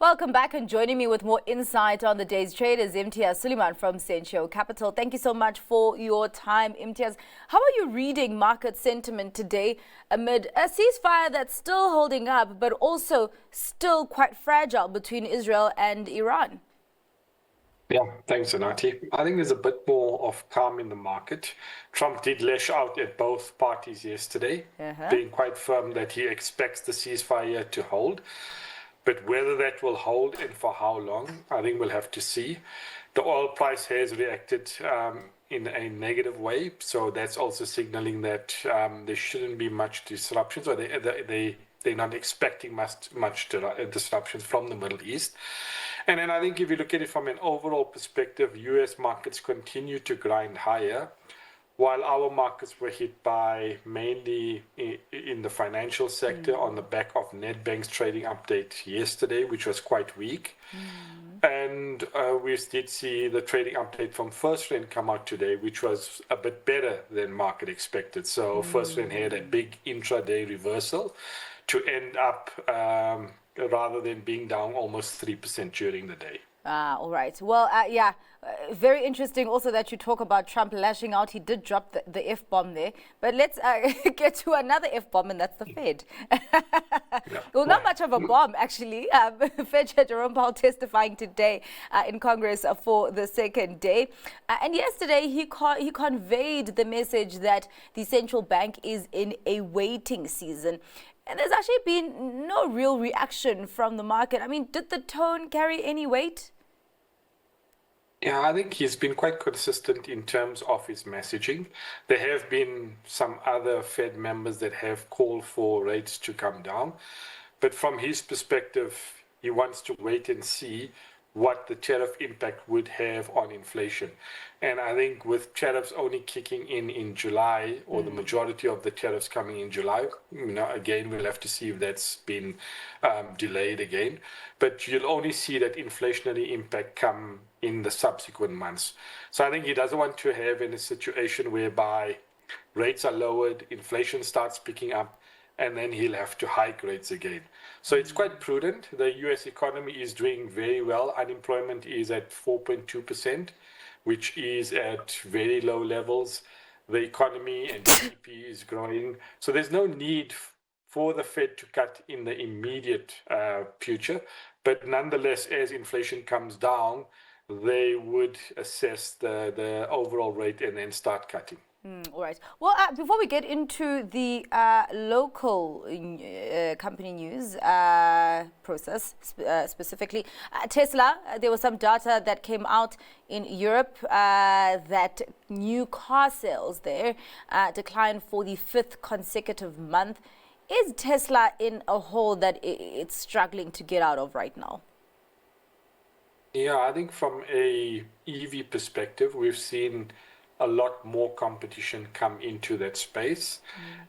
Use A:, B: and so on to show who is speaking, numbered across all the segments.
A: Welcome back, and joining me with more insight on the day's trade is Imtiaz Suliman from Sention Capital. Thank you so much for your time, Imtiaz. How are you reading market sentiment today amid a ceasefire that's still holding up, but also still quite fragile between Israel and Iran?
B: Yeah, thanks, Anati. I think there's a bit more of calm in the market. Trump did lash out at both parties yesterday, being quite firm that he expects the ceasefire to hold. But whether that will hold and for how long, I think we'll have to see. The oil price has reacted in a negative way, so that's also signaling that there shouldn't be much disruptions, or they're not expecting much disruptions from the Middle East. And then I think if you look at it from an overall perspective, US markets continue to grind higher, while our markets were hit by mainly in the financial sector on the back of Nedbank's trading update yesterday, which was quite weak. And we did see the trading update from FirstRand come out today, which was a bit better than market expected. So FirstRand had a big intraday reversal to end up rather than being down almost 3% during the day.
A: All right. Well, very interesting also that you talk about Trump lashing out. He did drop the F-bomb there. But let's get to another F-bomb, and that's the Fed. Well, not much of a bomb, actually. Fed Chair Jerome Powell testifying today in Congress for the second day. And yesterday, he conveyed the message that the central bank is in a waiting season. And there's actually been no real reaction from the market. I mean, did the tone carry any weight?
B: Yeah, I think he's been quite consistent in terms of his messaging. There have been some other Fed members that have called for rates to come down. But from his perspective, he wants to wait and see what the tariff impact would have on inflation. And I think with tariffs only kicking in July, or the majority of the tariffs coming in July, again, we'll have to see if that's been delayed again. But you'll only see that inflationary impact come in the subsequent months. So I think he doesn't want to have in a situation whereby rates are lowered, inflation starts picking up, and then he'll have to hike rates again. So it's quite prudent. The US economy is doing very well. Unemployment is at 4.2%, which is at very low levels. The economy and GDP is growing. So there's no need for the Fed to cut in the immediate future. But nonetheless, as inflation comes down, they would assess the overall rate and then start cutting.
A: All right. Well, before we get into the local company news process, specifically Tesla, there was some data that came out in Europe that new car sales there declined for the 5th consecutive month. Is Tesla in a hole that it's struggling to get out of right now?
B: Yeah, I think from a EV perspective, we've seen a lot more competition come into that space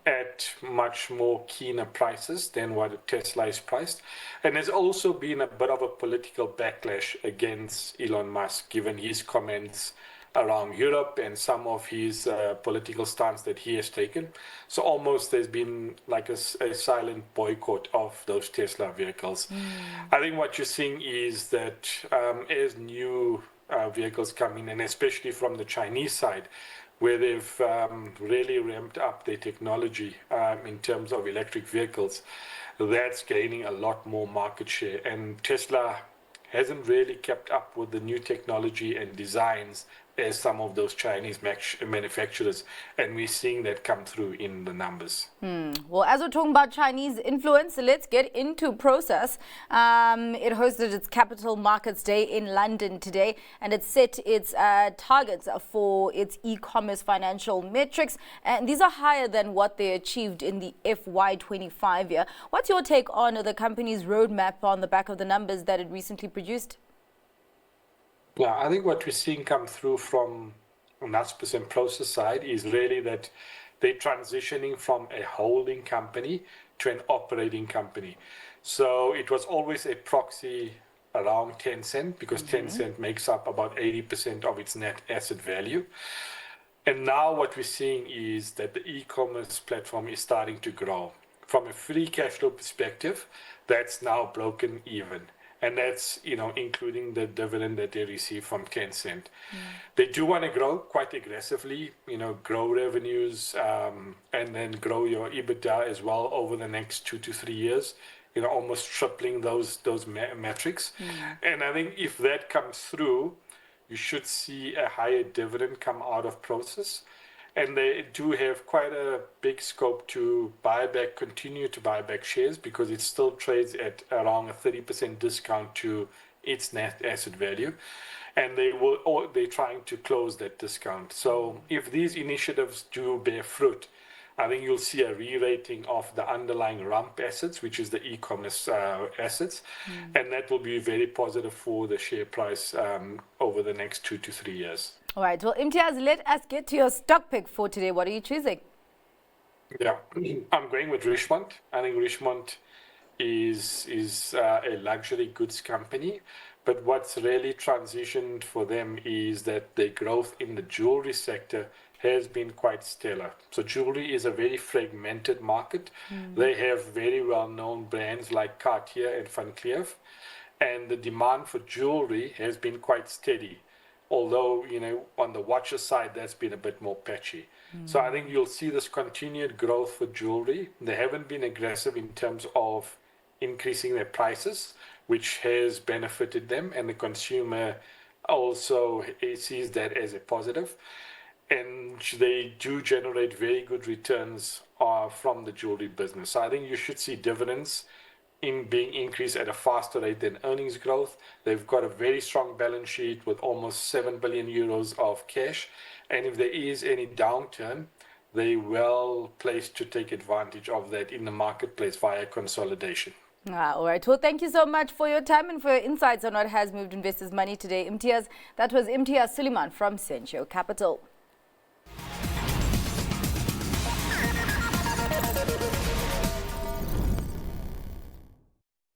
B: at much more keener prices than what Tesla is priced. And there's also been a bit of a political backlash against Elon Musk, given his comments around Europe and some of his political stance that he has taken. So almost there's been like a silent boycott of those Tesla vehicles. I think what you're seeing is that as new vehicles come in, and especially from the Chinese side, where they've really ramped up their technology in terms of electric vehicles, that's gaining a lot more market share. And Tesla hasn't really kept up with the new technology and designs as some of those Chinese manufacturers, and we're seeing that come through in the numbers.
A: Well, as we're talking about Chinese influence, let's get into Process. It hosted its Capital Markets Day in London today, and it set its targets for its e-commerce financial metrics, and these are higher than what they achieved in the FY25 year. What's your take on the company's roadmap on the back of the numbers that it recently produced?
B: Yeah, I think what we're seeing come through from Naspers and Process side is really that they're transitioning from a holding company to an operating company. So it was always a proxy around Tencent, because Tencent makes up about 80% of its net asset value. And now what we're seeing is that the e-commerce platform is starting to grow. From a free cash flow perspective, that's now broken even. and that's, including the dividend that they receive from Tencent. They do want to grow quite aggressively, grow revenues, and then grow your EBITDA as well over the next 2 to 3 years, almost tripling those metrics. And I think if that comes through, you should see a higher dividend come out of process. And they do have quite a big scope to continue to buy back shares, because it still trades at around a 30% discount to its net asset value. And they're trying to close that discount. So if these initiatives do bear fruit, I think you'll see a re-rating of the underlying rump assets, which is the e-commerce assets, and that will be very positive for the share price over the next 2 to 3 years.
A: All right. Well, Imtiaz, let us get to your stock pick for today. What are you choosing?
B: Yeah, I'm going with Richemont. I think Richemont is a luxury goods company, but what's really transitioned for them is that their growth in the jewelry sector has been quite stellar. So jewelry is a very fragmented market. They have very well-known brands like Cartier and Van Cleef, and the demand for jewelry has been quite steady. Although, on the watches side, that's been a bit more patchy. So I think you'll see this continued growth for jewelry. They haven't been aggressive in terms of increasing their prices, which has benefited them, and the consumer also sees that as a positive. And they do generate very good returns from the jewelry business. So I think you should see dividends being increased at a faster rate than earnings growth. They've got a very strong balance sheet with almost 7 billion euros of cash. And if there is any downturn, they're well placed to take advantage of that in the marketplace via consolidation.
A: All right. Well, thank you so much for your time and for your insights on what has moved investors' money today. Imtiaz, that was Imtiaz Suliman from Sention Capital.